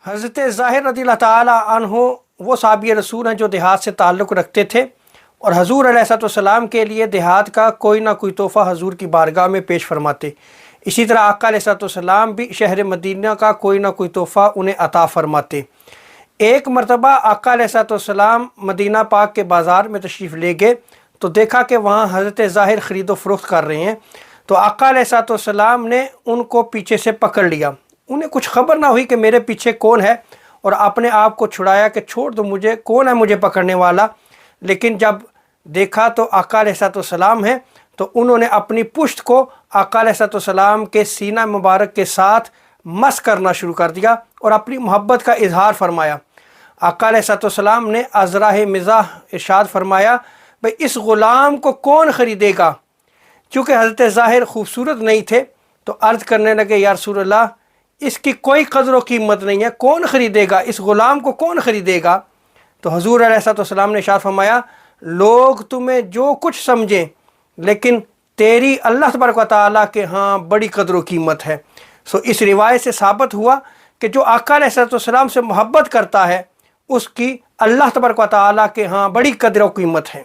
حضرت ظاہر رضی اللہ تعالیٰ عنہ وہ صحابی رسول ہیں جو دیہات سے تعلق رکھتے تھے، اور حضور علیہ السلام کے لیے دیہات کا کوئی نہ کوئی تحفہ حضور کی بارگاہ میں پیش فرماتے۔ اسی طرح آقا علیہ السلام بھی شہر مدینہ کا کوئی نہ کوئی تحفہ انہیں عطا فرماتے۔ ایک مرتبہ آقا علیہ السلام مدینہ پاک کے بازار میں تشریف لے گئے تو دیکھا کہ وہاں حضرت ظاہر خرید و فروخت کر رہے ہیں، تو آقا علیہ السلام نے ان کو پیچھے سے پکڑ لیا۔ انہیں کچھ خبر نہ ہوئی کہ میرے پیچھے کون ہے، اور اپنے آپ کو چھڑایا کہ چھوڑ دو مجھے، کون ہے مجھے پکڑنے والا۔ لیکن جب دیکھا تو آقا علیہ السلام ہیں، تو انہوں نے اپنی پشت کو آقا علیہ السلام کے سینہ مبارک کے ساتھ مس کرنا شروع کر دیا اور اپنی محبت کا اظہار فرمایا۔ آقا علیہ السلام نے ازراہ مزاح ارشاد فرمایا، بھئی اس غلام کو کون خریدے گا؟ چونکہ حضرت ظاہر خوبصورت نہیں تھے تو عرض کرنے لگے، یا رسول اللہ اس کی کوئی قدر و قیمت نہیں ہے، کون خریدے گا؟ اس غلام کو کون خریدے گا؟ تو حضور علیہ السلام نے ارشاد فرمایا، لوگ تمہیں جو کچھ سمجھیں لیکن تیری اللہ تبارک و تعالیٰ کے ہاں بڑی قدر و قیمت ہے۔ اس روایت سے ثابت ہوا کہ جو آقا علیہ السلام سے محبت کرتا ہے اس کی اللہ تبارک و تعالیٰ کے ہاں بڑی قدر و قیمت ہے۔